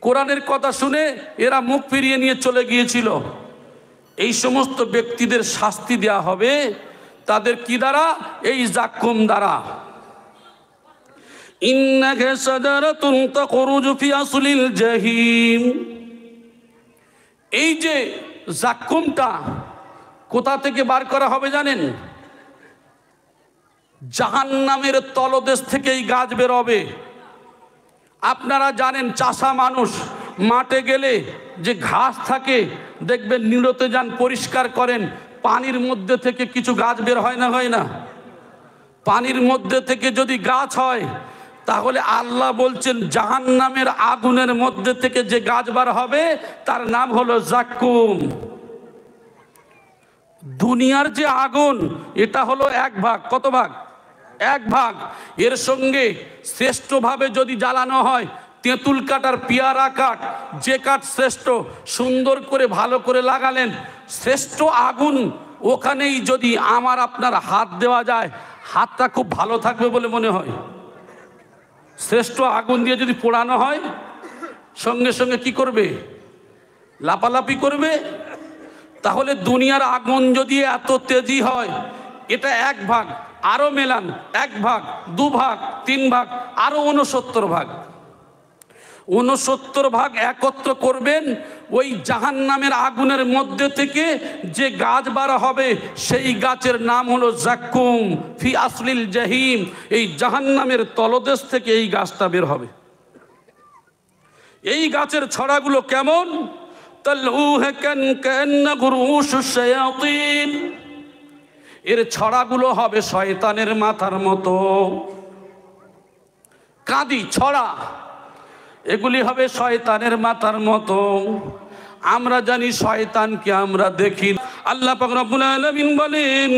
কোরআনের কথা শুনে এরা মুখ ফিরিয়ে নিয়ে চলে গিয়েছিল। এই সমস্ত ব্যক্তিদের শাস্তি দেয়া হবে তাদের কি দ্বারা? এই জাক্কুম দ্বারা। ইন্নাকা শাজারাতুন তাখরুজু ফি আসলিল জাহিম। এই যে জাক্কুমটা কোথা থেকে বার করা হবে জানেন? জাহান্নামের তলদেশ থেকে এই গাছ বের হবে। আপনারা জানেন চাষা মানুষ মাঠে গেলে যে ঘাস থাকে দেখবেন, নিড়তে যান পরিষ্কার করেন, পানির মধ্যে থেকে কিছু গাছ বের হয় না, হয় না? পানির মধ্যে থেকে যদি গাছ হয় তাহলে আল্লাহ বলছেন জাহান্নামের আগুনের মধ্যে থেকে যে গাছ বার হবে তার নাম হলো জাক্কুম। দুনিয়ার যে আগুন এটা হলো এক ভাগ। কত ভাগ? এক ভাগ। এর সঙ্গে শ্রেষ্ঠভাবে যদি জ্বালানো হয়, তেঁতুল কাঠ আর পেয়ারা কাঠ, যে কাঠ শ্রেষ্ঠ, সুন্দর করে ভালো করে লাগালেন, শ্রেষ্ঠ আগুন ওখানেই যদি আমার আপনার হাত দেওয়া যায়, হাতটা খুব ভালো থাকবে বলে মনে হয়। শ্রেষ্ঠ আগুন দিয়ে যদি পোড়ানো হয়, সঙ্গে সঙ্গে কি করবে? লাপালাপি করবে। তাহলে দুনিয়ার আগুন যদি এত তেজি হয়, এটা এক ভাগ, আরো মেলান, এক ভাগ, দু ভাগ, তিন ভাগ, আরো 69 ভাগ। 69 ভাগ একত্র করবেন, ওই জাহান্নামের আগুনের মধ্যে থেকে যে গাছ বার হবে সেই গাছের নাম হলো জাক্কুম ফি আসলিল জাহিম। এই জাহান্নামের তলদেশ থেকে এই গাছটা বের হবে। এই গাছের ছড়াগুলো কেমন? এর ছড়াগুলো হবে শয়তানের মাথার মতো। কাঁদি ছড়া, এগুলি হবে শয়তানের মাথার মতো। আমরা জানি শয়তানকে আমরা দেখি। আল্লাহ পাক রব্বুল আলামিন বলেন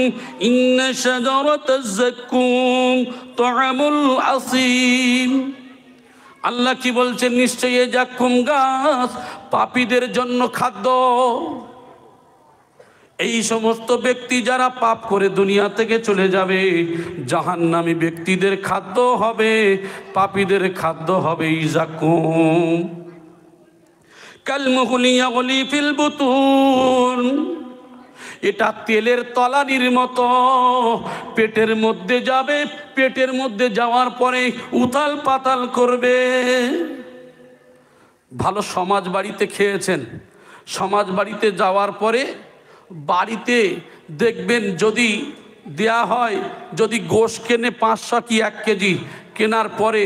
ইন্না শাজারাতাজ যাক্কুম তুআমুল আসিম। আল্লাহ কি বলছেন? নিশ্চয়ই এই জাক্কুম গাছ পাপীদের জন্য খাদ্য। এই সমস্ত ব্যক্তি যারা পাপ করে দুনিয়া থেকে চলে যাবে, জাহান্নামী ব্যক্তিদের খাদ্য হবে, পাপীদের খাদ্য হবে এই জাক্কুম। কালমুহলি ইয়াগলি ফিল বুতুন। এটা তেলের তলানির মতো পেটের মধ্যে যাবে, পেটের মধ্যে যাওয়ার পরে উথাল পাতাল করবে। ভালো সমাজ বাড়িতে খেয়েছেন, সমাজ বাড়িতে যাওয়ার পরে বাড়িতে দেখবেন যদি দেয়া হয়, যদি গোশ কেনে 500 কি 1 কেজি, কেনার পরে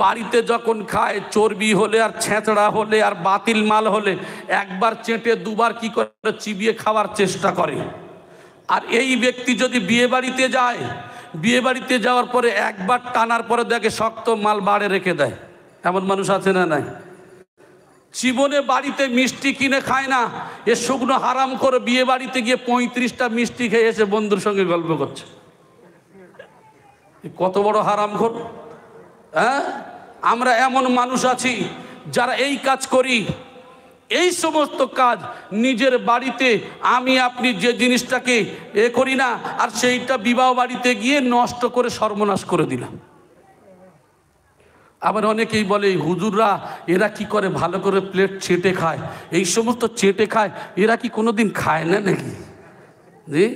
বাড়িতে যখন খায়, চর্বি হলে আর ছেঁচড়া হলে আর বাতিল মাল হলে একবার চেটে দুবার কি করে চিবিয়ে খাওয়ার চেষ্টা করে। আর এই ব্যক্তি যদি বিয়ে বাড়িতে যায়, বিয়ে বাড়িতে যাওয়ার পরে একবার টানার পরে দেখে শক্ত মাল বাড়ে রেখে দেয়। এমন মানুষ আছে না নাই? জীবনে বাড়িতে মিষ্টি কিনে খায় না, এ শুকনো হারাম করে বিয়ে বাড়িতে গিয়ে 35টা মিষ্টি খেয়ে এসে বন্ধুর সঙ্গে গল্প করছে। কত বড় হারামখোর! হ্যাঁ, আমরা এমন মানুষ আছি যারা এই কাজ করি। এই সমস্ত কাজ নিজের বাড়িতে আমি আপনি যে জিনিসটাকে করি না, আর সেইটা বিবাহ বাড়িতে গিয়ে নষ্ট করে সর্বনাশ করে দিলাম। আবার অনেকেই বলে হুজুররা এরা কি করে ভালো করে প্লেট চেটে খায়, এই সমস্ত চেটে খায়, এরা কি কোনোদিন খায় না নাকি? জি,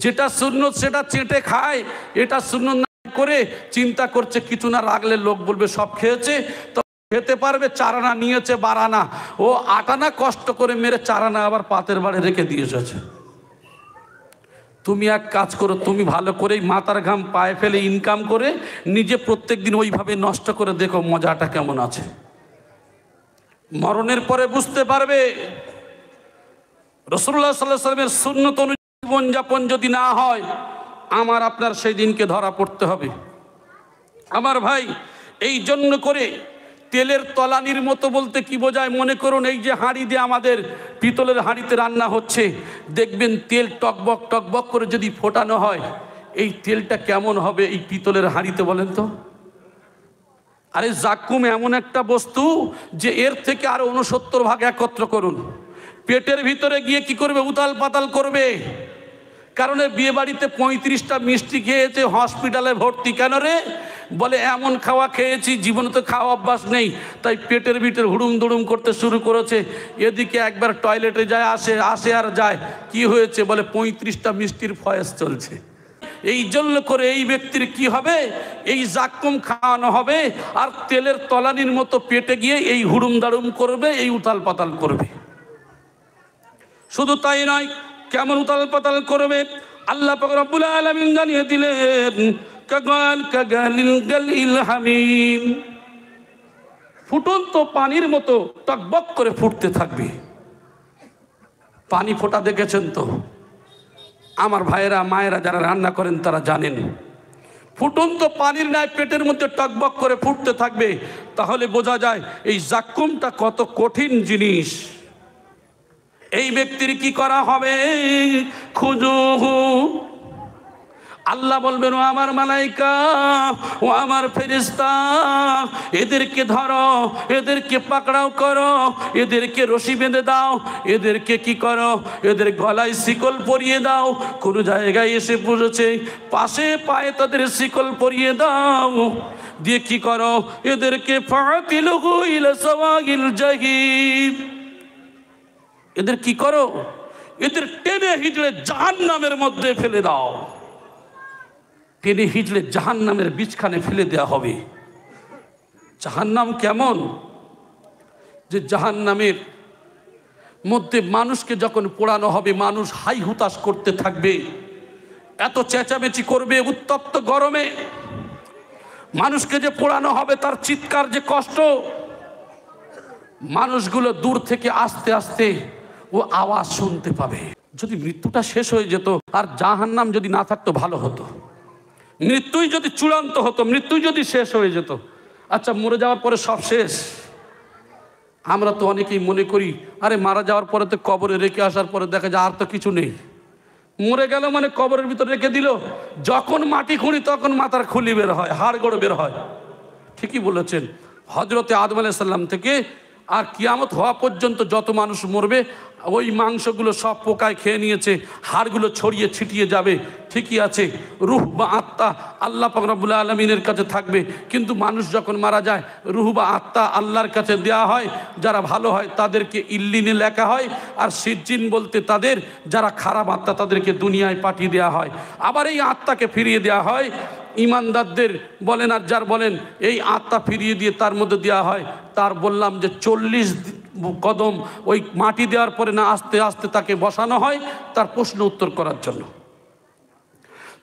যেটা সুন্নত সেটা চেটে খায়, এটা সুন্নত না করে চিন্তা করছে কিছু না রাখলে লোক বলবে সব খেয়েছে, তো খেতে পারবে। 4 আনা নিয়েছে 12 আনা, ও 8 আনা কষ্ট করে মেরে 4 আনা আবার পাতের বাড়ি রেখে দিয়ে এসেছে। তুমি এক কাজ করো, তুমি ভালো করেই মাথার ঘাম পায়ে ফেলে ইনকাম করে নিজে প্রত্যেক দিন ওইভাবে নষ্ট করে দেখো মজাটা কেমন আছে। মরণের পরে বুঝতে পারবে। রাসূলুল্লাহ সাল্লাল্লাহু আলাইহি ওয়াসাল্লামের সুন্নত অনুযায়ী জীবনযাপন যদি না হয়, আমার আপনার সেই দিনকে ধরা পড়তে হবে। আমার ভাই, এই জন্য করে তেলের তলানির মতো বলতে কি বোঝায়? মনে করুন এই যে হাঁড়ি দিয়ে আমাদের পিতলের হাঁড়িতে রান্না হচ্ছে, দেখবেন তেল টকবক টকবক করে যদি ফোটানো হয়, এই তেলটা কেমন হবে এই পিতলের হাঁড়িতে বলেন তো? আরে জাক্কুম এমন একটা বস্তু যে এর থেকে আরো 69 ভাগ একত্র করুন, পেটের ভিতরে গিয়ে কি করবে? উতাল পাতাল করবে। কারণ বিয়ে বাড়িতে 35টা মিষ্টি খেয়েছে, হসপিটালে ভর্তি। কেন রে? বলে এমন খাওয়া খেয়েছি, জীবনে তো খাওয়া অভ্যাস নেই, তাই পেটের ভিতর হুড়ুম দুড়ুম করতে শুরু করেছে। এদিকে একবার টয়লেটে যায়, আসে আর যায়। কি হয়েছে? বলে 35টা মিষ্টির ফয়েজ চলছে। এই জন্য করে এই ব্যক্তির কি হবে? এই জাক্কুম খাওয়ানো হবে, আর তেলের তলানির মতো পেটে গিয়ে এই হুড়ুম দাড়ুম করবে, এই উতাল পাতাল করবে। শুধু তাই নয়, কেমন উতাল পাতাল করবে আল্লাহ পাক রব্বুল আলামিন জানিয়ে দিলেন, কাগালিল গালিল হামিম, ফুটন্ত পানির মতো টকবক করে ফুটতে থাকবে। পানি ফোটা দেখেছেন তো? আমার ভাইয়েরা মায়েরা যারা রান্না করেন তারা জানেন, ফুটন্ত পানির ন্যায় পেটের মধ্যে টকবক করে ফুটতে থাকবে। তাহলে বোঝা যায় এই জাক্কুমটা কত কঠিন জিনিস। এই ব্যক্তির কি করা হবে? খুজুহু, আল্লাহ বলবেন, ও আমার মালাইকা, ও আমার ফেরেশতা, এদেরকে ধরো, এদেরকে পাকড়াও করো, এদেরকে রশি বেঁধে দাও, এদেরকে কি করো? এদের গলায় শিকল পরিয়ে দাও। কোন জায়গায় এসে পড়েছে পাশে পায়ে তাদের শিকল পরিয়ে দাও, দিয়ে কি করো? এদেরকে ফাতিলুহু ইলা সাওয়াগিল জাহিম, এদের কি করো? এদের টেনে হিজড়ে জাহান্নামের মধ্যে ফেলে দাও। টেনে হিজড়ে জাহান্নামের বীজখানে ফেলে দেওয়া হবে। জাহান্নাম কেমন? যে জাহান্নামের মধ্যে মানুষকে যখন পোড়ানো হবে, মানুষ হাই হুতাশ করতে থাকবে, এত চেঁচামেচি করবে উত্তপ্ত গরমে। মানুষকে যে পোড়ানো হবে তার চিৎকার যে কষ্ট, মানুষগুলো দূর থেকে আস্তে আস্তে ও আওয়াজ শুনতে পাবে। যদি মৃত্যুটা শেষ হয়ে যেত আর জাহান্নাম যদি না থাকতো ভালো হতো। মৃত্যুই যদি চূড়ান্ত হতো, মৃত্যুই যদি শেষ হয়ে যেত। আচ্ছা, মরে যাওয়ার পরে সব শেষ? আমরা তো অনেকেই মনে করি, আরে মারা যাওয়ার পরে তো কবরে রেখে আসার পরে দেখা যায় আর তো কিছু নেই। মরে গেল মানে কবরের ভিতর রেখে দিল, যখন মাটি খুঁড়ি তখন মাথার খুলি বের হয়, হাড় গোড় বের হয়। ঠিকই বলেছেন। হজরতে আদম আলাইহিস সালাম থেকে আর কিয়ামত হওয়া পর্যন্ত যত মানুষ মরবে, ওই মাংসগুলো সব পোকায় খেয়ে নিয়েছে, হাড়গুলো ছড়িয়ে ছিটিয়ে যাবে। ঠিকই আছে, রুহ বা আত্মা আল্লাহ পাক রব্বুল আলামিনের কাছে থাকবে। কিন্তু মানুষ যখন মারা যায়, রুহ বা আত্মা আল্লাহর কাছে দেওয়া হয়। যারা ভালো হয় তাদেরকে ইল্লিনে লেখা হয়, আর সিজ্জিন বলতে তাদের যারা খারাপ আত্মা তাদেরকে দুনিয়ায় পাঠিয়ে দেওয়া হয়। আবার এই আত্মাকে ফিরিয়ে দেওয়া হয় ইমানদারদের বলেন আর যার বলেন, এই আত্মা ফিরিয়ে দিয়ে তার মধ্যে দেওয়া হয়। তার বললাম যে 40 কদম ওই মাটি দেওয়ার পরে না আস্তে আস্তে তাকে বসানো হয় তার প্রশ্ন উত্তর করার জন্য।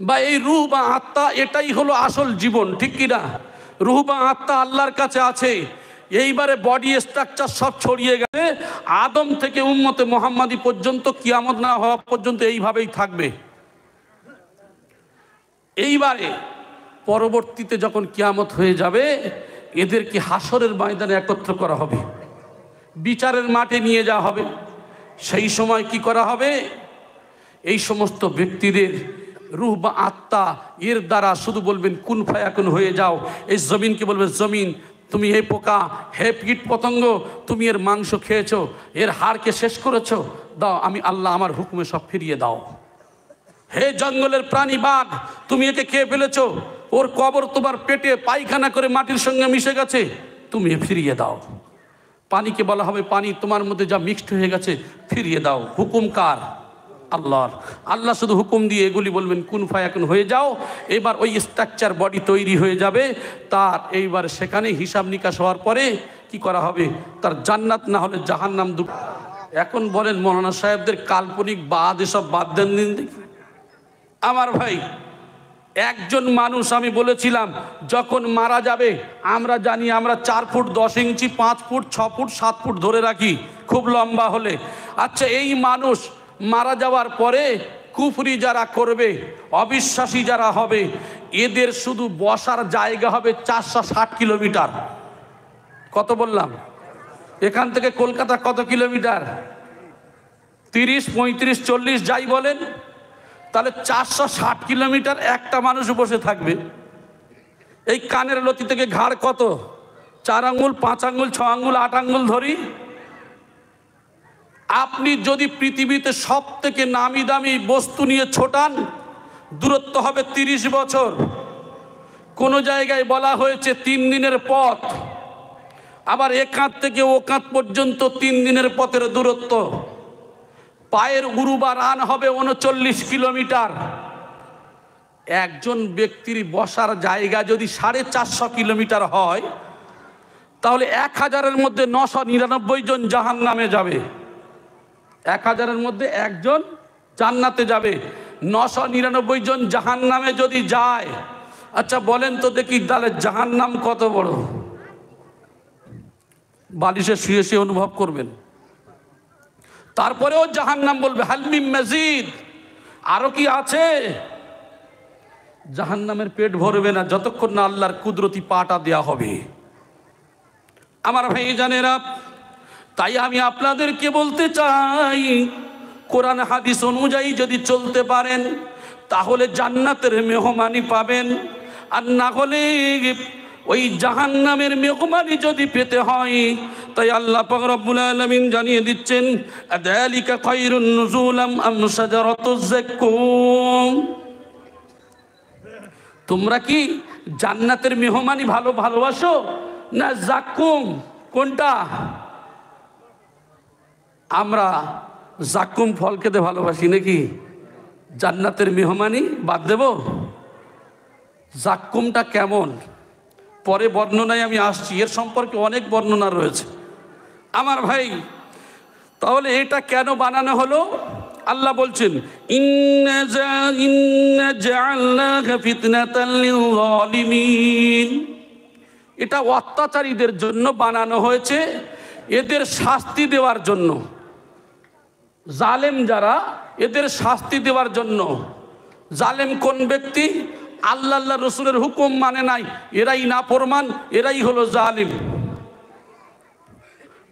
বা এই রূহ বা আত্মা এটাই হলো আসল জীবন, ঠিক কিনা? রূহ বা আত্মা আল্লাহর কাছে আছে। এইবারে বডি স্ট্রাকচার সব ছড়িয়ে গেছে, আদম থেকে উম্মতে মুহাম্মাদি পর্যন্ত, কিয়ামত না হওয়া পর্যন্ত এইভাবেই থাকবে। এইবারে পরবর্তীতে যখন কিয়ামত হয়ে যাবে, এদেরকে হাসরের ময়দানে একত্র করা হবে, বিচারের মাঠে নিয়ে যাওয়া হবে। সেই সময় কি করা হবে? এই সমস্ত ব্যক্তিদের রূহ বা আত্মা এর দ্বারা শুধু বলবেন কুন ফায়াকুন হয়ে যাও। এই জমিনকে বলবে, জমিন তুমি হে পোকা, হে কীট পতঙ্গ, তুমি এর মাংস খেয়েছো, এর হাড়কে শেষ করেছো, দাও আমি আল্লাহ আমার হুকুমে সব ফিরিয়ে দাও। হে জঙ্গলের প্রাণী বাঘ, তুমি একে খেয়ে ফেলেছো, ওর কবর তোমার পেটে পায়খানা করে মাটির সঙ্গে মিশে গেছে, তুমি ফিরিয়ে দাও। পানিকে বলা হবে, পানি তোমার মধ্যে যা মিক্সড হয়ে গেছে ফিরিয়ে দাও। হুকুম কার? আল্লাহর। আল্লাহ শুধু হুকুম দিয়ে এগুলি বলবেন কুন ফায়াকুন হয়ে যাও। এবার ওই স্ট্রাকচার বডি তৈরি হয়ে যাবে তার। এইবার সেখানে হিসাব নিকাশ হওয়ার পরে কি করা হবে? তার জান্নাত না হলে জাহান্নাম। এখন বলেন মৌলানা সাহেবদের কাল্পনিক বাদ এসব বাদ দেন দিন দেখি। আমার ভাই, একজন মানুষ আমি বলেছিলাম যখন মারা যাবে, আমরা জানি আমরা 4 ফুট 10 ইঞ্চি, 5 ফুট 6 ফুট 7 ফুট ধরে রাখি খুব লম্বা হলে। আচ্ছা, এই মানুষ মারা যাওয়ার পরে কুফরি যারা করবে, অবিশ্বাসী যারা হবে, এদের শুধু বসার জায়গা হবে 460 কিলোমিটার। কত বললাম? এখান থেকে কলকাতা কত কিলোমিটার? 30, 35, 40 যাই বলেন, তাহলে 460 কিলোমিটার একটা মানুষ বসে থাকবে। এই কানের লতি থেকে ঘাড় কত? 4 আঙ্গুল, 5 আঙ্গুল, 6 আঙ্গুল, 8 আঙ্গুল ধরি। আপনি যদি পৃথিবীতে সব থেকে নামি দামি বস্তু নিয়ে ছোটান, দূরত্ব হবে 30 বছর। কোনো জায়গায় বলা হয়েছে 3 দিনের পথ, আবার এ কাঁধ থেকে ও কাঁধ পর্যন্ত 3 দিনের পথের দূরত্ব। পায়ের উরু বা রান হবে 39 কিলোমিটার। একজন ব্যক্তির বসার জায়গা যদি 450 কিলোমিটার হয়, তাহলে 1000-এর মধ্যে 999 জন জাহান্নামে যাবে। 1000-এর মধ্যে একজন জান্নাতে যাবে, 999 জন জাহান্নামে যদি যায়। আচ্ছা বলেন তো দেখি, তাহলে জাহান্নাম কত বড়? বালিশে শুয়ে শুয়ে অনুভব করবেন। তারপরেও জাহান্নাম বলবে হালমি মজিদ, আরো কি আছে? জাহান্নামের পেট ভরবে না যতক্ষণ না আল্লাহর কুদরতি পাটা দেয়া হবে। আমার ভাই জানেরা, তাই আমি আপনাদেরকে বলতে চাই, কোরআন হাদিস অনুযায়ী যদি চলতে পারেন তাহলে জান্নাতের মেহমানি পাবেন, আর না হলে ওই জাহান্নামের মেহমানি যদি পেতে হয়, তাই আল্লাহ পাক রব্বুল আলামিন জানিয়ে দিচ্ছেন, আযালিকা খায়রুন নুজুলাম আম শাজারাতুজ যাক্কুম। তোমরা কি জান্নাতের মেহমানি ভালোবাসো না যাক্কুম? কোনটা? আমরা যাক্কুম ফল খেতে ভালোবাসি নাকি? জান্নাতের মেহমানি বাদ দেব? যাক্কুমটা কেমন পরে বর্ণনায় আমি আসছি, এর সম্পর্কে অনেক বর্ণনা রয়েছে আমার ভাই। তাহলে এটা কেন বানানো হলো? আল্লাহ বলছেন, ইন্না জাআলনাকা ফিতনাতাল লিয-যালিমিন। এটা অত্যাচারীদের জন্য বানানো হয়েছে, এদের শাস্তি দেওয়ার জন্য। জালেম যারা, এদের শাস্তি দেওয়ার জন্য। জালেম কোন ব্যক্তি? আল্লাহ রসুলের হুকুম মানে নাই, এরাই নাফরমান, এরাই হলো জালিম।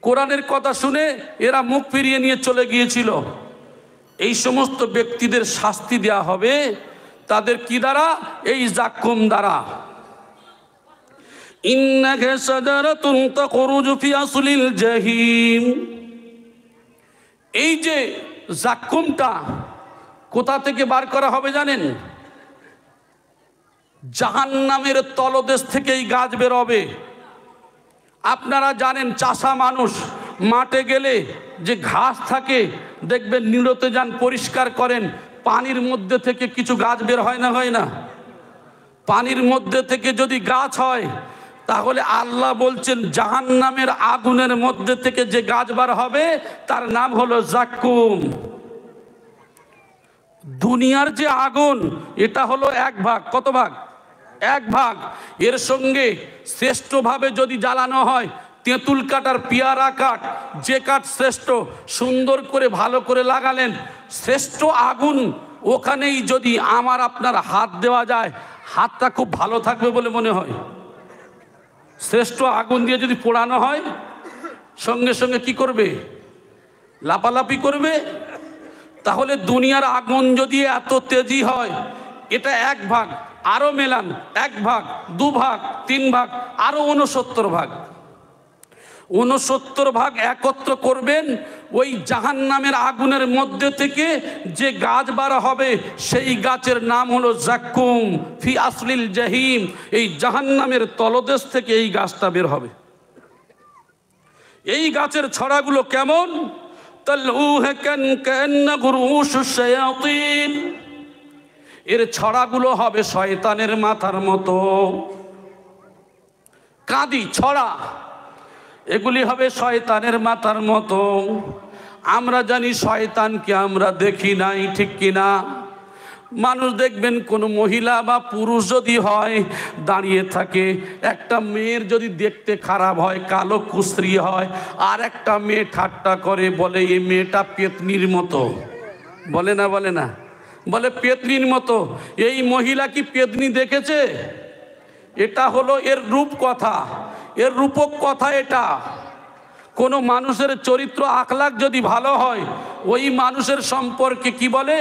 কোরআনের কথা শুনে এরা মুখ ফিরিয়ে নিয়ে চলে গিয়েছিল। এই সমস্ত ব্যক্তিদের শাস্তি দেয়া হবে তাদের কি দ্বারা? এই যাক্কুম দ্বারা। ইন্নাকা শাজারাতুন তাখরুজু ফি আসলিল জাহিম। এই যে যাক্কুমটা কোথা থেকে বার করা হবে জানেন? জাহান্নামের তলদেশ থেকে এই গাছ বের হবে। আপনারা জানেন, চাষা মানুষ মাঠে গেলে যে ঘাস থাকে দেখবেন, নিড়তে যান, পরিষ্কার করেন, পানির মধ্যে থেকে কিছু গাছ বের হয় না? হয় না? পানির মধ্যে থেকে যদি গাছ হয়, তাহলে আল্লাহ বলছেন জাহান্নামের আগুনের মধ্যে থেকে যে গাছ বার হবে তার নাম হলো যাক্কুম। দুনিয়ার যে আগুন, এটা হলো 1 ভাগ। কত ভাগ? 1 ভাগ। এর সঙ্গে শ্রেষ্ঠভাবে যদি জ্বালানো হয়, তেঁতুল কাঠ আর পেয়ারা কাঠ, যে কাঠ শ্রেষ্ঠ, সুন্দর করে ভালো করে লাগালেন, শ্রেষ্ঠ আগুন ওখানেই যদি আমার আপনার হাত দেওয়া যায়, হাতটা খুব ভালো থাকবে বলে মনে হয়। শ্রেষ্ঠ আগুন দিয়ে যদি পোড়ানো হয়, সঙ্গে সঙ্গে কি করবে? লাপালাপি করবে। তাহলে দুনিয়ার আগুন যদি এত তেজি হয়, এটা 1 ভাগ, আরো মেলান, 1 ভাগ, 2 ভাগ, 3 ভাগ, আরো 69 ভাগ। 69 ভাগ একত্র করবেন, ওই জাহান্নামের আগুনের মধ্যে থেকে যে গাছ বার হবে সেই গাছের নাম হলো যাক্কুম ফি আসলিল জাহিম। এই জাহান্নামের তলদেশ থেকে এই গাছটা বের হবে। এই গাছের ছড়াগুলো কেমন? এর ছড়াগুলো হবে শয়তানের মাথার মতো। কাঁদি ছড়া, এগুলি হবে শয়তানের মাথার মতো। আমরা জানি শয়তানকে আমরা দেখি নাই, ঠিক কিনা? মানুষ দেখবেন, কোনো মহিলা বা পুরুষ যদি হয়, দাঁড়িয়ে থাকে, একটা মেয়ের যদি দেখতে খারাপ হয়, কালো কুশ্রী হয়, আর একটা মেয়ে ঠাট্টা করে, বলে এই মেয়েটা পেতনির মতো। বলে না? বলে না? বলে পেতনির মতো। এই মহিলা কি পেতনি দেখেছে? এটা হলো এর রূপ কথা, এর রূপক কথা। এটা কোনো মানুষের চরিত্র আখলাক যদি ভালো হয়, ওই মানুষের সম্পর্কে কি বলে?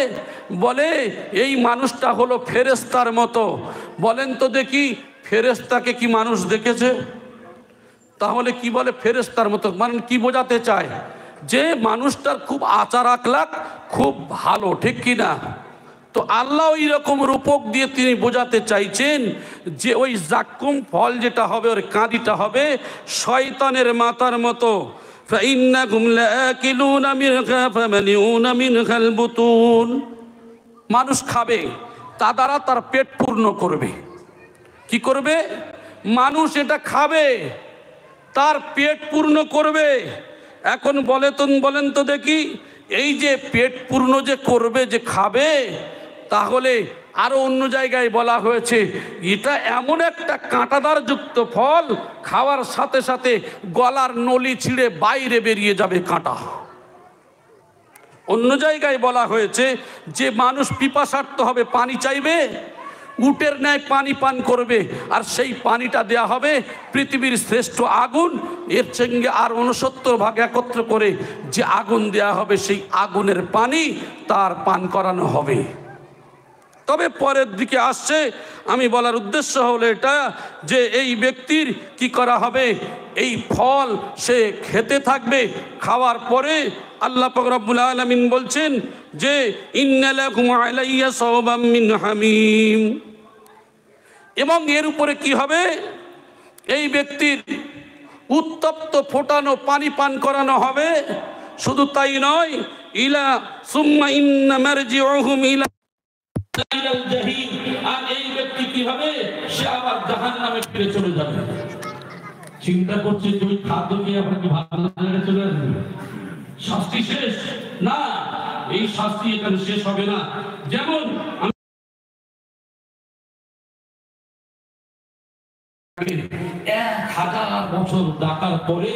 বলে এই মানুষটা হলো ফেরেশতার মতো। বলেন তো দেখি, ফেরেশতাকে কি মানুষ দেখেছে? তাহলে কি বলে ফেরেশতার মতো? মানে কি বোঝাতে চায়? যে মানুষটার খুব আচার আখলাক খুব ভালো, ঠিক কিনা? তো আল্লাহ ওই রকম রূপক দিয়ে তিনি বোঝাতে চাইছেন যে ওই জাক্কুম ফল যেটা হবে, ওর কাঁদিটা হবে শয়তানের মাথার মতো। فإنكم لآكلون منها فملئون منها البطون। মানুষ খাবে, তা দ্বারা তার পেট পূর্ণ করবে। কি করবে? মানুষ এটা খাবে, তার পেট পূর্ণ করবে। এখন বলেন তো দেখি, এই যে পেট পূর্ণ যে করবে, যে খাবে, তাহলে আরো অন্য জায়গায় বলা হয়েছে এটা এমন একটা কাঁটাদার যুক্ত ফল, খাওয়ার সাথে সাথে গলার নলি ছিঁড়ে বাইরে বেরিয়ে যাবে কাঁটা। অন্য জায়গায় বলা হয়েছে যে মানুষ পিপাসার্ত হবে, পানি চাইবে, উটের ন্যায় পানি পান করবে, আর সেই পানিটা দেয়া হবে পৃথিবীর শ্রেষ্ঠ আগুন, এর সঙ্গে আর 69 ভাগ একত্র করে যে আগুন দেয়া হবে, সেই আগুনের পানি তার পান করানো হবে। তবে পরের দিকে আসছে, আমি বলার উদ্দেশ্য হলো এটা যে এই ব্যক্তির কি করা হবে, এই ফল সে খেতে থাকবে। খাওয়ার পরে আল্লাহ পাক রব্বুল আলামিন বলছেন যে ইন্না লাকুম আলাইয়া সাওবাম মিন হামিম, এবং এর উপরে কি হবে, এই ব্যক্তির উত্তপ্ত ফোটানো পানি পান করানো হবে। শুধু তাই নয়, ইলা সুম্মা ইন্না মারজিউহুম ইলা জাহিম, আর এই ব্যক্তি কি হবে, সে আবার জাহান্নামে ফিরে চলে যাবে। চিন্তা করছে তুমি খাদ্য খেয়ে আপনাকে ভালো জায়গায় চলে আসবে, শাস্তি শেষ না, এই শাস্তি এখানে শেষ হবে না। যেমন 1000 বছর ডাকার পরে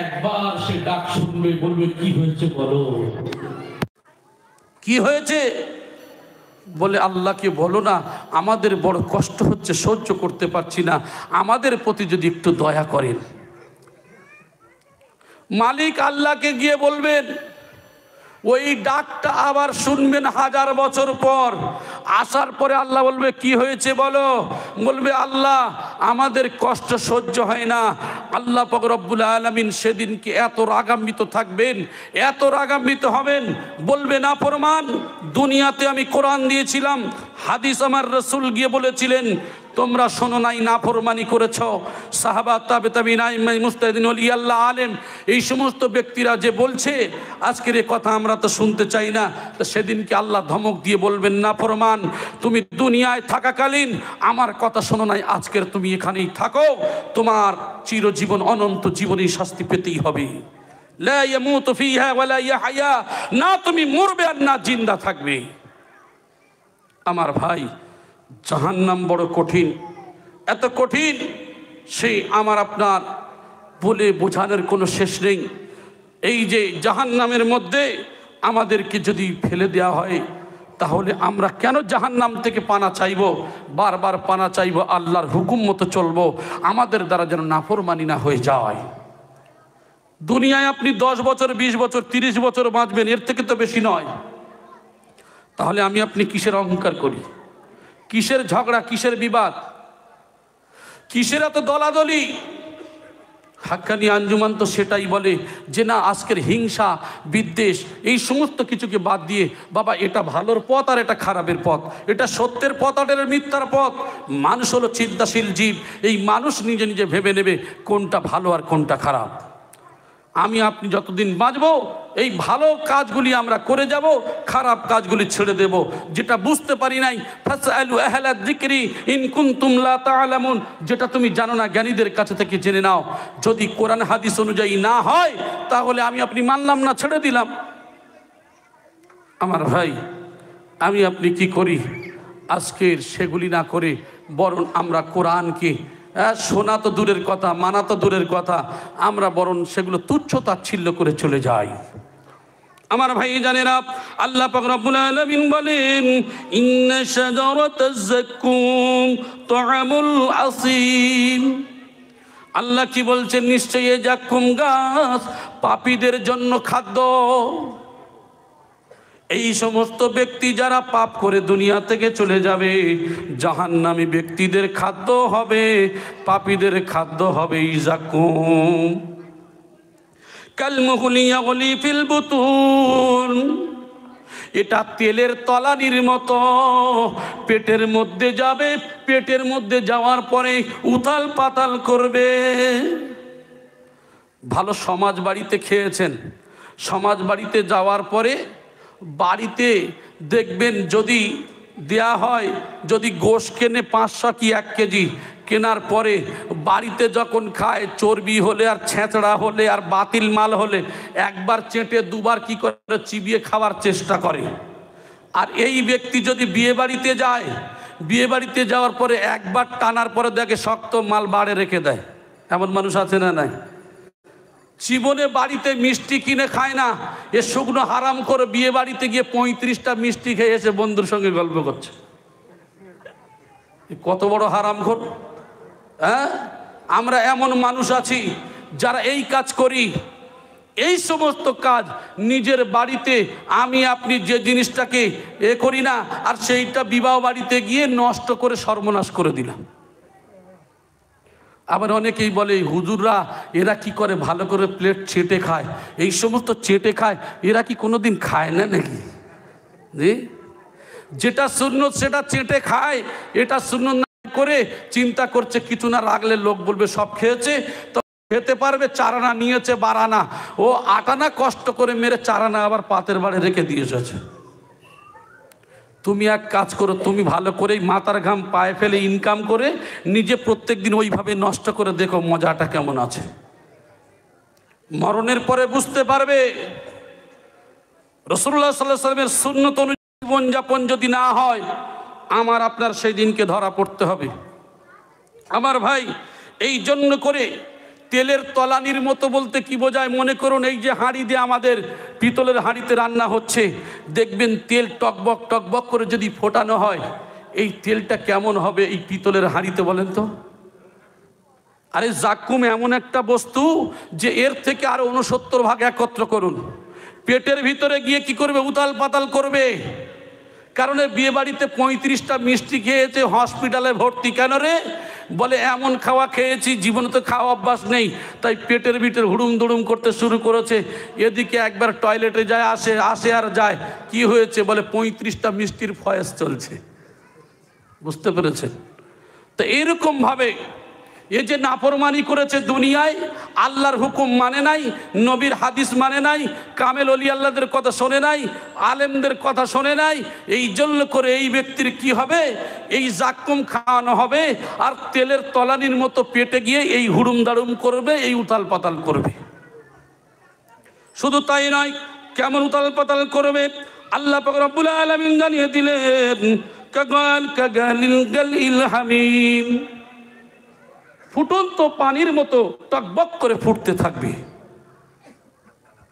একবার সে ডাক শুনবে, বলবে কি হয়েছে বলো, কি হয়েছে? বলে আল্লাহকে বলো না, আমাদের বড় কষ্ট হচ্ছে, সহ্য করতে পারছি না, আমাদের প্রতি যদি একটু দয়া করেন। মালিক আল্লাহকে গিয়ে বলবেন, ওই ডাকটা আবার শুনবেন 1000 বছর পর। আসার পরে আল্লাহ বলবে কি হয়েছে বলো, বলবে আল্লাহ আমাদের কষ্ট সহ্য হয় না। আল্লাহ পাক রব্বুল আলামিন সেদিনকে এত রাগান্বিত থাকবেন, এত রাগান্বিত হবেন, বলবে না ফরমান, দুনিয়াতে আমি কোরআন দিয়েছিলাম, হাদিস আমার রাসূল গিয়ে বলেছিলেন, তোমরা শোনো নাই, নাফরমানি করেছ। সাহাবা, তাবে তাবিঈন, আইম্মায়ে মুজতাহিদিন, ওলি আল্লাহ, আলেম, এই সমস্ত ব্যক্তিরা যে বলছে আজকের এই কথা আমরা তো শুনতে চাই না। তো সেদিনকে আল্লাহ ধমক দিয়ে বলবেন, নাফরমান, তুমি দুনিয়ায় থাকাকালীন আমার কথা শোনো নাই, আজকের তুমি এখানেই থাকো, তোমার চিরজীবন অনন্ত জীবনে শাস্তি পেতেই হবে। লা ইয়ামুতু ফিহা ওয়ালা ইয়াহইয়া, না তুমি মরবে আর না জিন্দা থাকবে। আমার ভাই, জাহান্নাম বড় কঠিন, এত কঠিন সেই আমার আপনার বলে বোঝানোর কোনো শেষ নেই। এই যে জাহান্নামের মধ্যে আমাদেরকে যদি ফেলে দেওয়া হয়, তাহলে আমরা কেন জাহান্নাম থেকে পানা চাইব, বারবার পানা চাইব, আল্লাহর হুকুম মতো চলবো, আমাদের দ্বারা যেন নাফরমানি না হয়ে যায়। দুনিয়ায় আপনি 10 বছর, 20 বছর, 30 বছর বাঁচবেন, এর থেকে তো বেশি নয়। তাহলে আমি আপনি কিসের অহংকার করি, কিসের ঝগড়া, কিসের বিবাদ, কিসের এত দলাদলি? হাক্কানি আঞ্জুমান তো সেটাই বলে যে না, আজকের হিংসা, বিদ্বেষ, এই সমস্ত কিছুকে বাদ দিয়ে বাবা, এটা ভালোর পথ আর এটা খারাপের পথ, এটা সত্যের পথ আর এটা মিথ্যার পথ। মানুষ হলো চিন্তাশীল জীব, এই মানুষ নিজে নিজে ভেবে নেবে কোনটা ভালো আর কোনটা খারাপ। আমি আপনি যতদিন বাঁচবো এই ভালো কাজগুলি আমরা করে যাব, খারাপ কাজগুলি ছেড়ে দেব। যেটা বুঝতে পারি নাই, ফাসআলু আহলা যিকরি ইন কুনতুম লা তা'লামুন, যেটা তুমি জানো না জ্ঞানীদের কাছে থেকে জেনে নাও। যদি কোরআন হাদিস অনুযায়ী না হয় তাহলে আমি আপনি মানলাম না, ছেড়ে দিলাম। আমার ভাই, আমি আপনি কি করি, আজকের সেগুলি না করে বরং আমরা কোরআনকে শোনা তো দূরের কথা, মানা তো দূরের কথা, আমরা বরং সেগুলো তুচ্ছ তাচ্ছিল্য করে চলে যাই। আমার ভাই জানেরা, আল্লাহ পাক রব্বুল আলামিন বলেন, ইন্না শাজারাতাজ যাক্কুম তুআমুল আসিম। আল্লাহ কি বলছেন, নিশ্চয়ই এই যাক্কুম গাছ পাপীদের জন্য খাদ্য। এই সমস্ত ব্যক্তি যারা পাপ করে দুনিয়া থেকে চলে যাবে, জাহান্নামী ব্যক্তিদের খাদ্য হবে, পাপীদের খাদ্য হবে যাক্কুম। কালমুহলি ইয়াগলি ফিল বুতুন, এটা তেলের তলানির মতো পেটের মধ্যে যাবে, পেটের মধ্যে যাওয়ার পরে উথাল পাতাল করবে। ভালো সমাজ বাড়িতে খেয়েছেন, সমাজ বাড়িতে যাওয়ার পরে বাড়িতে দেখবেন যদি দেয়া হয়, যদি গোশ কেনে 500 কি 1 কেজি, কেনার পরে বাড়িতে যখন খায় চর্বি হলে আর ছেঁচড়া হলে আর বাতিল মাল হলে একবার চেটে দুবার কি করে চিবিয়ে খাওয়ার চেষ্টা করে। আর এই ব্যক্তি যদি বিয়ে বাড়িতে যায়, বিয়ে বাড়িতে যাওয়ার পরে একবার টানার পরে দেখে শক্ত মাল বাড়ে রেখে দেয়। এমন মানুষ আছে না নাই? জীবনে বাড়িতে মিষ্টি কিনে খায় না, এ শুকনো হারাম করে বিয়ে বাড়িতে গিয়ে 35টা মিষ্টি খেয়ে এসে বন্ধুর সঙ্গে গল্প করছে। কত বড় হারামখোর! হ্যাঁ, আমরা এমন মানুষ আছি যারা এই কাজ করি। এই সমস্ত কাজ নিজের বাড়িতে আমি আপনি যে জিনিসটাকে করি না, আর সেইটা বিবাহ বাড়িতে গিয়ে নষ্ট করে সর্বনাশ করে দিলাম। আবার অনেকেই বলে হুজুররা এরা কি করে ভালো করে প্লেট চেটে খায়, এই সমস্ত চেটে খায়, এরা কি কোনোদিন খায় না নাকি? যেটা সুন্নত সেটা চেটে খায়, এটা সুন্নত না করে চিন্তা করছে কিছু না রাখলে লোক বলবে সব খেয়েছে, তো খেতে পারবে। 4 আনা নিয়েছে 12 আনা, ও 8 আনা কষ্ট করে মেরে 4 আনা আবার পাতের বাড়ি রেখে দিয়ে এসেছে। তুমি এক কাজ করো, তুমি ভালো করেই মাথার ঘাম পায়ে ফেলে ইনকাম করে নিজে প্রত্যেক দিন ওইভাবে নষ্ট করে দেখো মজাটা কেমন আছে। মরণের পরে বুঝতে পারবে। রাসূলুল্লাহ সাল্লাল্লাহু আলাইহি ওয়াসাল্লামের সুন্নত অনুযায়ী জীবনযাপন যদি না হয়, আমার আপনার সেই দিনকে ধরা পড়তে হবে। আমার ভাই, এই জন্য করে তেলের তলানির মতো বলতে কি বোঝায়? মনে করুন এই যে হাঁড়ি দিয়ে আমাদের পিতলের হাঁড়িতে রান্না হচ্ছে, দেখবেন তেল টকবক টকবক করে যদি ফোটানো হয়, এই তেলটা কেমন হবে এই পিতলের হাঁড়িতে বলেন তো? আরে জাক্কুম এমন একটা বস্তু যে এর থেকে আরো 69 ভাগ একত্র করুন, পেটের ভিতরে গিয়ে কি করবে? উতাল পাতাল করবে। কারণ বিয়ে বাড়িতে 35টা মিষ্টি খেয়েছে, হসপিটালে ভর্তি। কেন রে? বলে এমন খাওয়া খেয়েছি, জীবনে তো খাওয়া অভ্যাস নেই, তাই পেটের ভিতরে হুড়ুম দুড়ুম করতে শুরু করেছে। এদিকে একবার টয়লেটে যায়, আসে আসে আর যায়। কি হয়েছে? বলে 35টা মিষ্টির ফয়েজ চলছে। বুঝতে পেরেছেন? তো এরকম ভাবে এই যে নাফরমানি করেছে দুনিয়ায়, আল্লাহর হুকুম মানে নাই, নবীর হাদিস মানে নাই, কামেল ওলি আল্লাহদের কথা শোনে নাই, আলেমদের কথা শোনে নাই, এই জন্য করে এই ব্যক্তির কি হবে? এই জাক্কুম খাওয়ানো হবে, আর তেলের তলানির মতো পেটে গিয়ে এই হুড়ুম দাড়ুম করবে, এই উতাল পাতাল করবে। শুধু তাই নয়, কেমন উতাল পাতাল করবে আল্লাহ পাক রব্বুল আলামিন জানিয়ে দিলেন, কাগাল কাগালিল গালিল হামিম, ফুটন্ত পানির মতো টকবক করে ফুটতে থাকবে।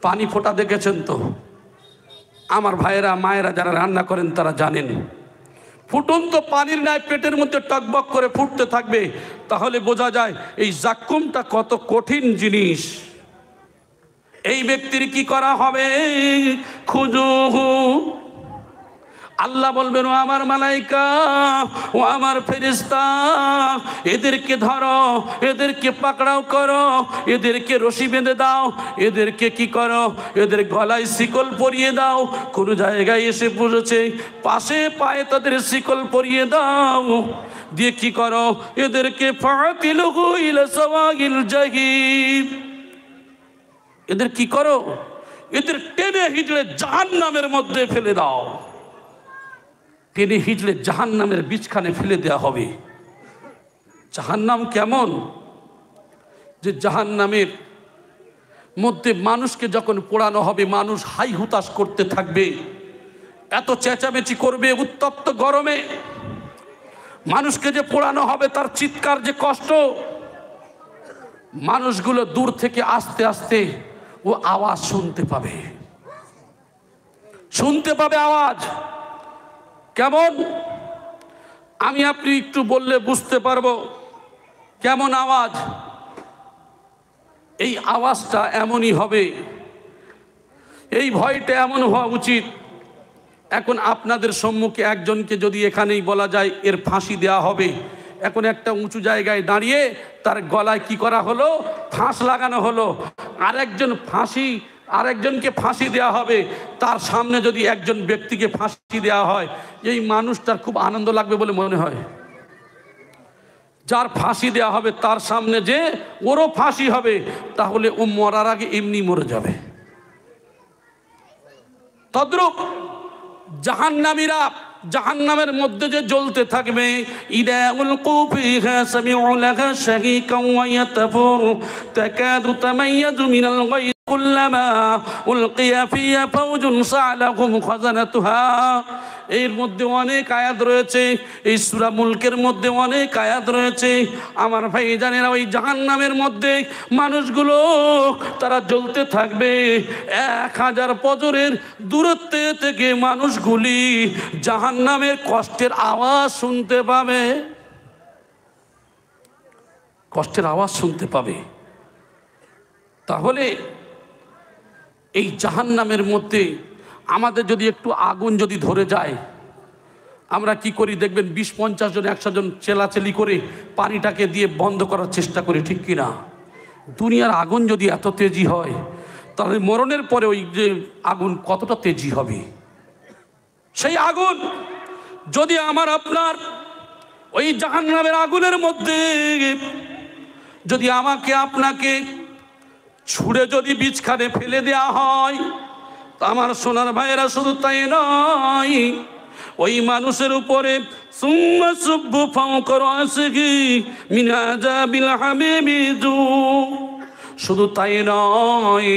পানি ফোটা দেখেছেন তো? আমার ভাইয়েরা মায়েরা যারা রান্না করেন তারা জানেন, ফুটন্ত পানির ন্যায় পেটের মধ্যে টকবক করে ফুটতে থাকবে। তাহলে বোঝা যায় এই জাক্কুমটা কত কঠিন জিনিস। এই ব্যক্তির কি করা হবে? খুজুহু, আল্লাহ বলবেন ও আমার মালাইকা, ও আমার ফেরেশতা, এদেরকে ধরো, এদেরকে পাকড়াও করো, এদেরকে রশি বেঁধে দাও, এদেরকে কি করো? এদের গলায় শিকল পরিয়ে দাও। কোন জায়গায় এসে পড়েছে পাশে পায়ে তাদের শিকল পরিয়ে দাও, দিয়ে কি করো? এদেরকে ফাতিলুহু ইলা সাওয়াগিল জাহিম, এদের কি করো? এদের টেনে হিজড়ে জাহান্নামের মধ্যে ফেলে দাও। টেনে হিজলে জাহান্নামের বীজখানে ফেলে দেওয়া হবে। জাহান্নাম কেমন? যে জাহান্নামের মধ্যে মানুষকে যখন পোড়ানো হবে, মানুষ হাই হুতাশ করতে থাকবে, এত চেঁচামেচি করবে উত্তপ্ত গরমে। মানুষকে যে পোড়ানো হবে তার চিৎকার যে কষ্ট, মানুষগুলো দূর থেকে আস্তে আস্তে ও আওয়াজ শুনতে পাবে, শুনতে পাবে আওয়াজ। কেমন? আমি আপনি একটু বললে বুঝতে পারবো কেমন আওয়াজ। এই আওয়াজটা এমনই হবে, এই ভয়টা এমন হওয়া উচিত। এখন আপনাদের সম্মুখে একজনকে যদি এখানেই বলা যায় এর ফাঁসি দেওয়া হবে, এখন একটা উঁচু জায়গায় দাঁড়িয়ে তার গলায় কি করা হলো? ফাঁস লাগানো হলো। আর একজন ফাঁসি আরেকজনকে ফাঁসি দেওয়া হবে, তার সামনে যদি একজন ব্যক্তিকে ফাঁসি দেওয়া হয়, এই মানুষটার খুব আনন্দ লাগবে বলে মনে হয়? যার ফাঁসি দেওয়া হবে তার সামনে যে ওরও ফাঁসি হবে, তাহলে ও মরার আগে এমনি মরে যাবে। তদ্রূপ জাহান্নামীরা জাহান্নামের মধ্যে যে জ্বলতে থাকবে, ইদা উলকু ফিহা সামিউ লাহা শাহীকান ওয়া ইয়াতাফুর তাকাদু তামাইয়াজু মিনাল গায়জ কুল্লামা উলকিয়া ফিহা ফাওজুন সা'লাহুম খাযানাতুহা। এর মধ্যে অনেক আয়াত রয়েছে, এই সূরা মুলকের মধ্যে অনেক আয়াত রয়েছে। আমার ভাইজানেরা, ওই জাহান্নামের মধ্যে মানুষগুলো তারা জ্বলতে থাকবে। 1000 বছরের দূরত্বে থেকে মানুষগুলি জাহান্নামের কষ্টের আওয়াজ শুনতে পাবে, কষ্টের আওয়াজ শুনতে পাবে। তাহলে এই জাহান্নামের মধ্যে আমাদের যদি একটু আগুন যদি ধরে যায়, আমরা কি করি দেখবেন, 20-50 জন 100 জন চেলাচেলি করে পানিটাকে দিয়ে বন্ধ করার চেষ্টা করি, ঠিক কিনা? দুনিয়ার আগুন যদি এত তেজি হয়, তাহলে মরণের পরে ওই যে আগুন কতটা তেজি হবে। সেই আগুন যদি আমার আপনার ওই জাহান্নামের আগুনের মধ্যে যদি আমাকে আপনাকে ছুঁড়ে যদি বীজখানে ফেলে দেয়া হয়, আমার সোনার ভাইয়েরা, শুধু তাই নয়, ওই মানুষের উপরে সুম্মা সুব্বু ফাওকা রাসিহি মিন আযাবিল হামিমি যু, শুধু তাই নয়,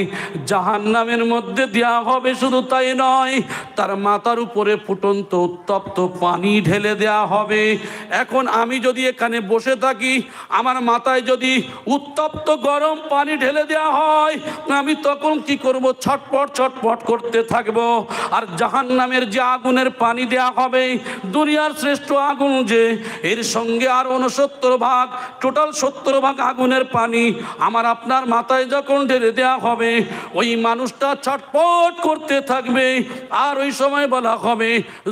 জাহান্নামের মধ্যে দেওয়া হবে, শুধু তাই নয়, তার মাথার উপরে ফুটন্ত উত্তপ্ত পানি ঢেলে দেওয়া হবে। এখন আমি যদি এখানে বসে থাকি, আমার মাথায় যদি উত্তপ্ত গরম পানি ঢেলে দেওয়া হয়, আমি তখন কি করব? ছটপট ছটপট করতে থাকব। আর জাহান্নামের যে আগুনের পানি দেওয়া হবে, দুনিয়ার শ্রেষ্ঠ আগুন যে, এর সঙ্গে আর 69 ভাগ, টোটাল 70 ভাগ আগুনের পানি আমার আপনার মাথায় যখন ঢেলে দেওয়া হবে, ওই মানুষটা ছটপট করতে থাকবে। আর ওই সময় বলা হবে,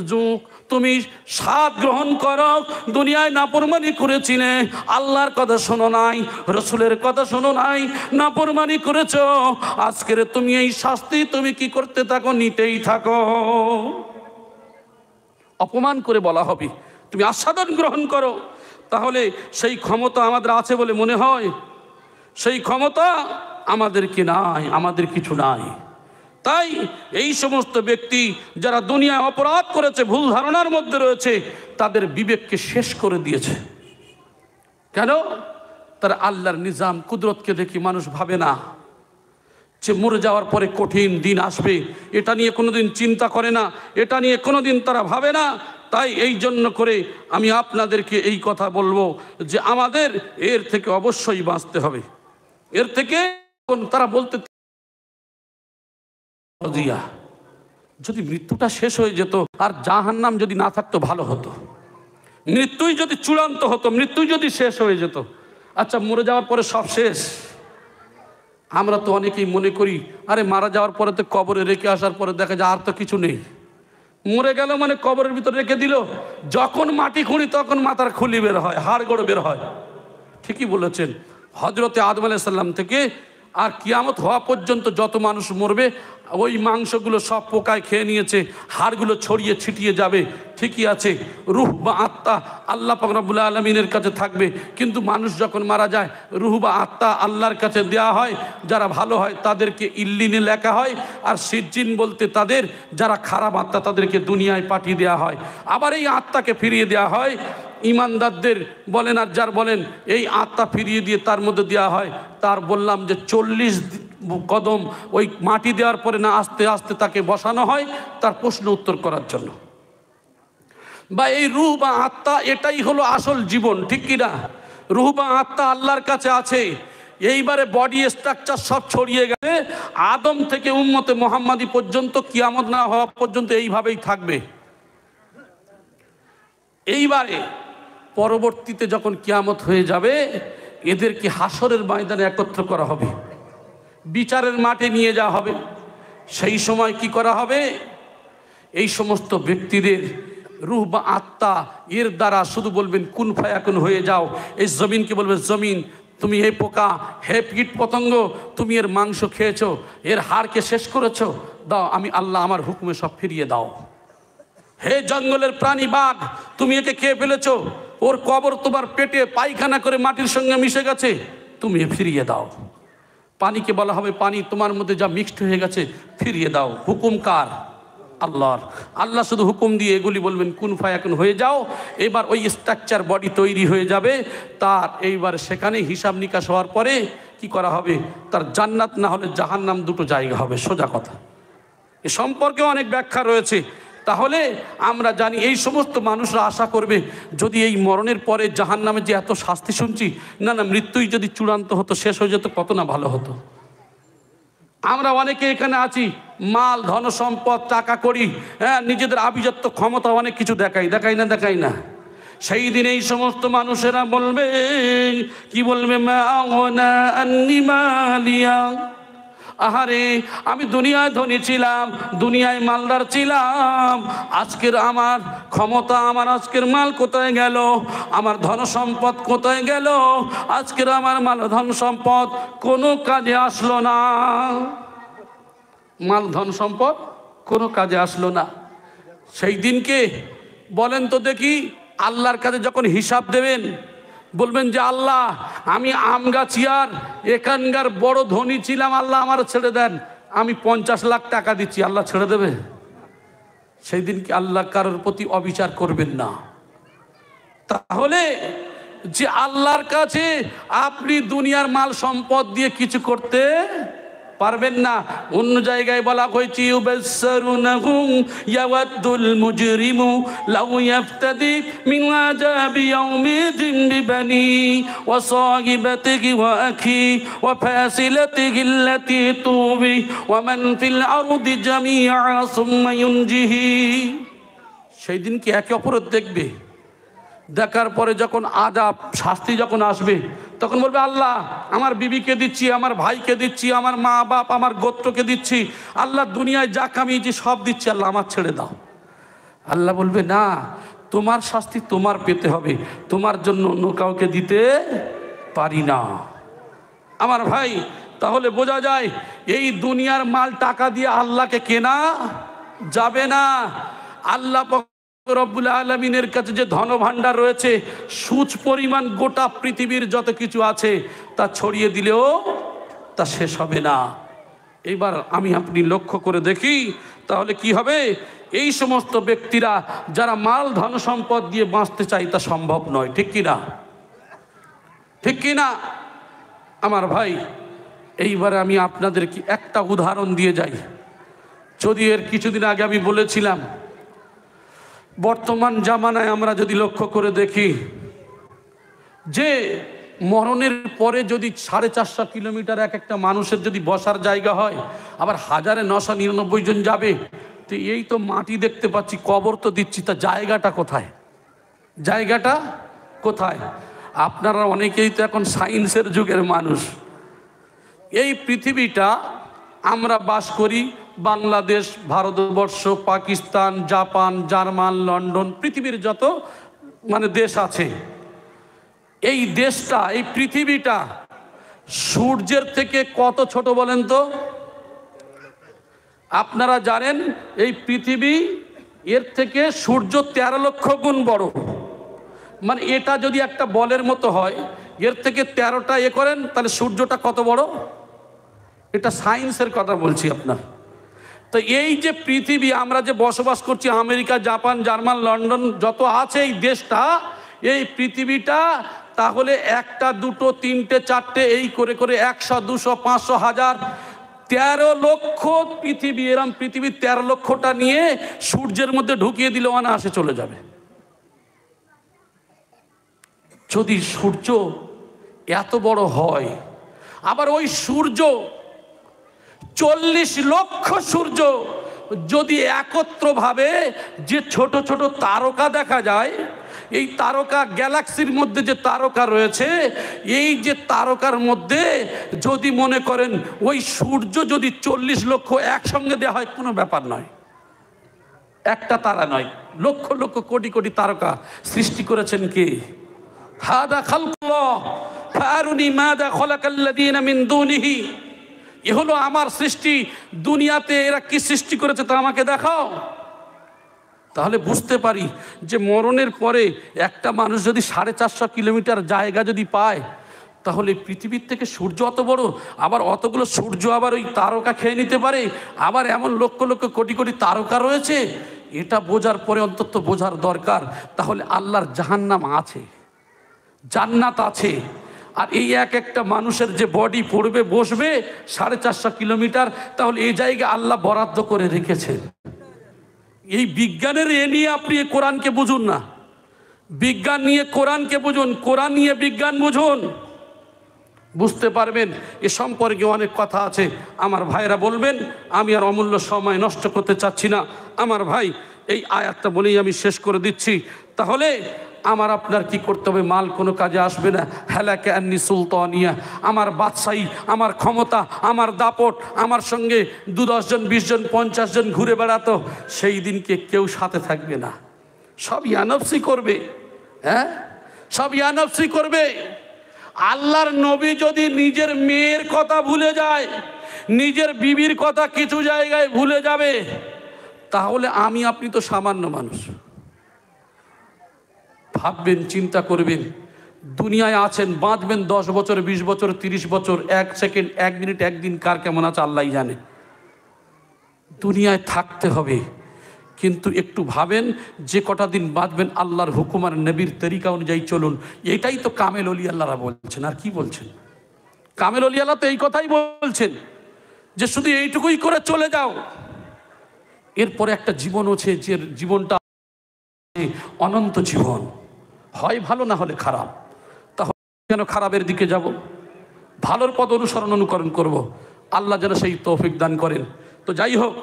যুগ তুমি স্বাদ গ্রহণ করো, দুনিয়ায় নাফরমানি করেছিলে, আল্লাহর কথা শোনো নাই, রসুলের কথা শোনো নাই, নাফরমানি করেছো, আজকের তুমি এই শাস্তি তুমি কি করতে থাকো? নিতেই থাকো। অপমান করে বলা হবে, তুমি আস্বাদন গ্রহণ করো। তাহলে সেই ক্ষমতা আমাদের আছে বলে মনে হয়? সেই ক্ষমতা আমাদের কি নাই, আমাদের কিছু নাই। তাই এই সমস্ত ব্যক্তি যারা দুনিয়ায় অপরাধ করেছে, ভুল ধারণার মধ্যে রয়েছে, তাদের বিবেককে শেষ করে দিয়েছে। কেন? তারা আল্লাহর নিজাম কুদরতকে দেখি মানুষ ভাবে না যে মরে যাওয়ার পরে কঠিন দিন আসবে, এটা নিয়ে কোনোদিন চিন্তা করে না, এটা নিয়ে কোনোদিন তারা ভাবে না। তাই এই জন্য করে আমি আপনাদেরকে এই কথা বলবো যে আমাদের এর থেকে অবশ্যই বাঁচতে হবে। এর থেকে তারা বলতে, যদি মৃত্যুটা শেষ হয়ে যেত আর জাহান্নাম যদি না থাকতো ভালো হতো, মৃত্যুই যদি চূড়ান্ত হতো, মৃত্যুই যদি শেষ হয়ে যেত। আচ্ছা, মরে যাওয়ার পরে সব শেষ? আমরা তো অনেকেই মনে করি, আরে মারা যাওয়ার পরে তো কবরে রেখে আসার পরে দেখা যায় আর তো কিছু নেই, মরে গেল মানে কবরের ভিতরে রেখে দিল, যখন মাটি খুঁড়ি তখন মাথার খুলি বের হয়, হাড় গোড় বের হয়। ঠিকই বলেছেন। হজরতে আদম আলাইহিস সালাম থেকে আর কিয়ামত হওয়া পর্যন্ত যত মানুষ মরবে, ওই মাংসগুলো সব পোকায় খেয়ে নিয়েছে, হাড়গুলো ছড়িয়ে ছিটিয়ে যাবে। ঠিকই আছে, রুহ বা আত্মা আল্লাহ পাক রব্বুল আলামিনের কাছে থাকবে, কিন্তু মানুষ যখন মারা যায় রুহ বা আত্মা আল্লাহর কাছে দেওয়া হয়। যারা ভালো হয় তাদেরকে ইল্লিনে লেখা হয়, আর সিজ্জিন বলতে তাদের যারা খারাপ আত্মা তাদেরকে দুনিয়ায় পাঠিয়ে দেওয়া হয়। আবার এই আত্মাকে ফিরিয়ে দেওয়া হয় ইমানদারদের বলেন আর যার বলেন, এই আত্মা ফিরিয়ে দিয়ে তার মধ্যে দেওয়া হয়। তার বললাম যে 40 কদম ওই মাটি দেওয়ার পরে না আস্তে আস্তে তাকে বসানো হয় তার প্রশ্ন উত্তর করার জন্য। বা এই রূহ বা আত্মা এটাই হলো আসল জীবন, ঠিক কিনা? রূহ বা আত্মা আল্লাহর কাছে আছে। এইবারে বডি স্ট্রাকচার সব ছড়িয়ে গেছে, আদম থেকে উম্মতে মুহাম্মাদি পর্যন্ত, কিয়ামত না হওয়া পর্যন্ত এইভাবেই থাকবে। এইবারে পরবর্তীতে যখন কিয়ামত হয়ে যাবে, এদেরকে হাসরের ময়দানে একত্র করা হবে, বিচারের মাঠে নিয়ে যাওয়া হবে। সেই সময় কি করা হবে? এই সমস্ত ব্যক্তিদের রূহ বা আত্মা এর দ্বারা শুধু বলবেন কুন ফায়াকুন হয়ে যাও, এই জমিনকে বলবে জমিন তুমি এই পোকা, হে কীট পতঙ্গ, তুমি এর মাংস খেয়েছো, এর হাড়কে শেষ করেছো, দাও আমি আল্লাহ আমার হুকুমে সব ফিরিয়ে দাও। হে জঙ্গলের প্রাণী বাঘ, তুমি একে খেয়ে ফেলেছো, ওর কবর তোমার পেটে পায়খানা করে মাটির সঙ্গে মিশে গেছে, তুমি ফিরিয়ে দাও। পানিকে বলা হবে, পানি তোমার মধ্যে যা মিক্সড হয়ে গেছে ফিরিয়ে দাও। হুকুম কার? আল্লাহর। আল্লাহ শুধু হুকুম দিয়ে এগুলি বলবেন কুন ফায়াকুন হয়ে যাও, এবার ওই স্ট্রাকচার বডি তৈরি হয়ে যাবে তার। এইবার সেখানে হিসাব নিকাশ হওয়ার পরে কি করা হবে? তার জান্নাত না হলে জাহান্নাম, দুটো জায়গা হবে, সোজা কথা। এ সম্পর্কে অনেক ব্যাখ্যা রয়েছে। তাহলে আমরা জানি এই সমস্ত মানুষরা আশা করবে যদি এই মরণের পরে জাহান্নামে যে এত শাস্তি শুনছি, না না মৃত্যুই যদি চূড়ান্ত হতো, শেষ হয়ে যেত, কত না ভালো হতো। আমরা অনেকে এখানে আছি, মাল ধন সম্পদ টাকা করি, হ্যাঁ, নিজেদের আভিজাত্য ক্ষমতা অনেক কিছু দেখাই না। সেই দিন এই সমস্ত মানুষেরা বলবে, কি বলবে? আহারে, আমি দুনিয়ায় ধনী ছিলাম, দুনিয়ায় মালদার ছিলাম, আজকের আমার ক্ষমতা, আমার আজকের মাল কোথায় গেল? আমার ধন সম্পদ কোথায় গেল? আজকের আমার মাল ধন সম্পদ কোনো কাজে আসলো না। মাল ধন সম্পদ কোনো কাজে আসলো না। সেই দিনকে বলেন তো দেখি, আল্লাহর কাছে যখন হিসাব দেবেন, বলবেন যে আল্লাহ, আমি আমগাছিয়ার এখানকার বড় ধনী ছিলাম, আল্লাহ আমার ছেড়ে দেন, আমি 50 লাখ টাকা দিচ্ছি, আল্লাহ ছেড়ে দেবে? সেই দিন কি আল্লাহ কারোর প্রতি অবিচার করবেন না? তাহলে যে আল্লাহর কাছে আপনি দুনিয়ার মাল সম্পদ দিয়ে কিছু করতে পারবেন না। অন্য জায়গায় বলা হয়েছে, ইউবাসসিরুনাহুম ইয়াওয়াদ্দুল মুজরিমু লাউ ইয়াফতাদি মিন আযাবি ইয়াউমিদিন বিবানি ওয়া সাহিবাতিহি ওয়া আখি ওয়া ফাসিলাতিহি আল্লাতী তুবি ওয়া মান ফিল আরদি জামিআ সুম্মা ইউনজিহি। সেই দিন কি একে অপরের দেখবে, দেখার পরে যখন আযাব, শাস্তি যখন আসবে, তখন বলবে আল্লাহ, আমার বিবিকে দিচ্ছি, আমার ভাইকে দিচ্ছি, আমার মা বাপ, আমার গোত্রকে দিচ্ছি, আল্লাহ দুনিয়ায় যা কামিয়েছি সব দিচ্ছি, আল্লাহ আমার ছেড়ে দাও। আল্লাহ বলবে না, তোমার শাস্তি তোমার পেতে হবে, তোমার জন্য অন্য কাউকে দিতে পারি না। আমার ভাই, তাহলে বোঝা যায় এই দুনিয়ার মাল টাকা দিয়ে আল্লাহকে কেনা যাবে না। আল্লাহ রব্বুল আলামিনের কাছে যে ধন ভাণ্ডার রয়েছে, সূচ পরিমাণ গোটা পৃথিবীর যত কিছু আছে তা ছড়িয়ে দিলেও তা শেষ হবে না। এইবার আমি আপনি লক্ষ্য করে দেখি, তাহলে কি হবে? এই সমস্ত ব্যক্তিরা যারা মাল ধন সম্পদ দিয়ে বাঁচতে চায়, তা সম্ভব নয়। ঠিক কিনা? ঠিক কিনা আমার ভাই? এইবারে আমি আপনাদেরকে একটা উদাহরণ দিয়ে যাই। যদি এর কিছুদিন আগে আমি বলেছিলাম, বর্তমান জামানায় আমরা যদি লক্ষ্য করে দেখি যে মরণের পরে যদি 450 কিলোমিটার এক একটা মানুষের যদি বসার জায়গা হয়, আবার 1999 জন যাবে, তো এই তো মাটি দেখতে পাচ্ছি, কবর তো দিচ্ছি, তা জায়গাটা কোথায়? জায়গাটা কোথায়? আপনারা অনেকেই তো এখন সায়েন্সের যুগের মানুষ। এই পৃথিবীটা আমরা বাস করি, Bangladesh, Bharatvarsha, Pakistan, Japan, German, London, পৃথিবীর যত দেশ আছে, এই দেশটা, এই পৃথিবীটা সূর্যের থেকে কত ছোট বলেন তো? আপনারা জানেন এই পৃথিবী এর থেকে সূর্য 13 লক্ষ গুণ বড়। এটা যদি একটা বলের মতো হয়, এর থেকে 13টা করেন, তাহলে সূর্যটা কত বড়? এটা সায়েন্সের কথা বলছি আপনার। তো এই যে পৃথিবী আমরা যে বসবাস করছি, আমেরিকা, জাপান, জার্মান, লন্ডন যত আছে এই দেশটা, এই পৃথিবীটা, তাহলে একটা, দুটো, তিনটে, চারটে, এই করে করে 100, 200, 500, 1000, 13 লক্ষ পৃথিবী। এরম পৃথিবী 13 লক্ষটা নিয়ে সূর্যের মধ্যে ঢুকিয়ে দিলে অনায়াসে চলে যাবে। যদি সূর্য এত বড় হয়, আবার ওই সূর্য 40 লক্ষ সূর্য যদি একত্রভাবে যে ছোট ছোট তারকা দেখা যায়, এই তারকা গ্যালাক্সির মধ্যে যে তারকা রয়েছে, এই যে তারকার মধ্যে যদি মনে করেন ওই সূর্য যদি 40 লক্ষ একসঙ্গে দেওয়া হয়, কোনো ব্যাপার নয়। একটা তারা নয়, লক্ষ লক্ষ কোটি কোটি তারকা সৃষ্টি করেছেন কে? হাদা খালকুল্লাহ ফারুনি মাযা খালাকাল্লাযীনা মিন দুনিহি, এ হলো আমার সৃষ্টি, দুনিয়াতে এরা কি সৃষ্টি করেছে তা আমাকে দেখাও। তাহলে বুঝতে পারি যে মরণের পরে একটা মানুষ যদি 450 কিলোমিটার জায়গা যদি পায়, তাহলে পৃথিবীর থেকে সূর্য অত বড়, আবার অতগুলো সূর্য আবার ওই তারকা খেয়ে নিতে পারে, আবার এমন লক্ষ লক্ষ কোটি কোটি তারকা রয়েছে। এটা বোঝার পরে অন্তত বোঝার দরকার তাহলে আল্লাহর জাহান্নাম আছে, জান্নাত আছে। আর এই এক একটা মানুষের যে বডি পড়বে বসবে 450 কিলোমিটার, তাহলে এই জায়গা আল্লাহ বরাদ্দ করে রেখেছেন। এই বিজ্ঞানের এ নিয়ে আপনি কোরআনকে বুঝুন না, বিজ্ঞান নিয়ে কোরআনকে বুঝুন, কোরআন নিয়ে বিজ্ঞান বুঝুন, বুঝতে পারবেন। এ সম্পর্কে অনেক কথা আছে, আমার ভাইরা বলবেন, আমি আর অমূল্য সময় নষ্ট করতে চাচ্ছি না। আমার ভাই এই আয়াতটা বলেই আমি শেষ করে দিচ্ছি। তাহলে আমার আপনার কি করতে হবে? মাল কোনো কাজে আসবে না। হেলাকে আন্নি সুলতানিয়া, আমার বাদশাহী, আমার ক্ষমতা, আমার দাপট, আমার সঙ্গে 2-10 জন 20 জন 50 জন ঘুরে বেড়াতো, সেই দিনকে কেউ সাথে থাকবে না, সব ইয়ানফসি করবে। হ্যাঁ, সব ইয়ানফসি করবে। আল্লাহর নবী যদি নিজের মেয়ের কথা ভুলে যায়, নিজের বিবির কথা কিছু জায়গায় ভুলে যাবে, তাহলে আমি আপনি তো সামান্য মানুষ। ভাববেন, চিন্তা করবেন, দুনিয়ায় আছেন, বাঁচবেন 10 বছর 20 বছর 30 বছর, 1 সেকেন্ড 1 মিনিট 1 দিন কার কেমন আছে আল্লাহই জানে। দুনিয়ায় থাকতে হবে, কিন্তু একটু ভাবেন যে কটা দিন বাঁচবেন আল্লাহর হুকুম আর নবীর তরিকা অনুযায়ী চলুন। এটাই তো কামেল ওলি আল্লাহরা বলছেন। আর কি বলছেন? কামেল ওলি আল্লাহ তো এই কথাই বলছেন যে শুধু এইটুকুই করে চলে যাও। এরপরে একটা জীবন আছে, যে জীবনটা অনন্ত জীবন, হয় ভালো না হলে খারাপ। তাহলে কেন খারাপের দিকে যাব? ভালোর পথ অনুকরণ করব। আল্লাহ যেন সেই তৌফিক দান করেন। তো যাই হোক,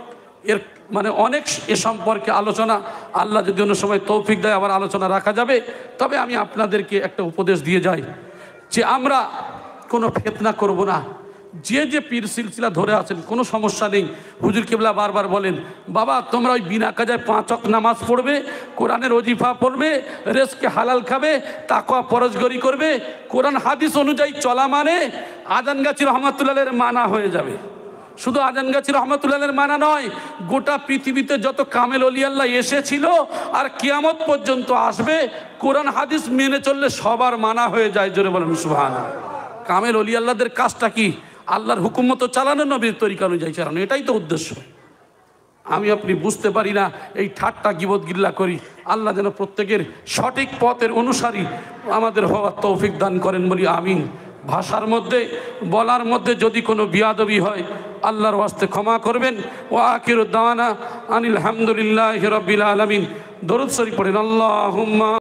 এর মানে অনেক এ সম্পর্কে আলোচনা, আল্লাহ যদি অন্য সময় তৌফিক দেয় আবার আলোচনা রাখা যাবে। তবে আমি আপনাদেরকে একটা উপদেশ দিয়ে যাই যে আমরা কোনো ফিতনা করব না। যে যে পীর সিলসিলা ধরে আছেন কোনো সমস্যা নেই। হুজুর কিবলা বারবার বলেন, বাবা তোমরা ওই বিনা কাজায় 5 ওয়াক্ত নামাজ পড়বে, কোরআনের ওজিফা পড়বে, রেজকে হালাল খাবে, তাকওয়া পরহেজগারি করবে, কোরআন হাদিস অনুযায়ী চলা মানে আজানগাছি রহমাতুল্লাহের মানা হয়ে যাবে। শুধু আজানগাছি রহমাতুল্লাহের মানা নয়, গোটা পৃথিবীতে যত কামেল ওলি আল্লাহ এসেছিল আর কিয়ামত পর্যন্ত আসবে, কোরআন হাদিস মেনে চললে সবার মানা হয়ে যায়। জোরে বলেন সুবহানাল্লাহ। কামেল ওলি আল্লাহদের কাজটা কি? আল্লাহর হুকুম মতো চালানো, নবীর তরিকা অনুযায়ী চালানো, এটাই তো উদ্দেশ্য। আমি আপনি বুঝতে পারি না, এই ঠাট্টা গিবত গিল্লা করি। আল্লাহ যেন প্রত্যেকের সঠিক পথের অনুসারী আমাদের হওয়ার তৌফিক দান করেন বলি আমিন। ভাষার মধ্যে বলার মধ্যে যদি কোনো বিয়াদবি হয় আল্লাহর ওয়াস্তে ক্ষমা করবেন। ওয়া আখিরু দাওয়ানা আনিল হামদুলিল্লাহি রাব্বিল আলামিন। দরুদ শরীফ পড়েন। আল্লাহুম্মা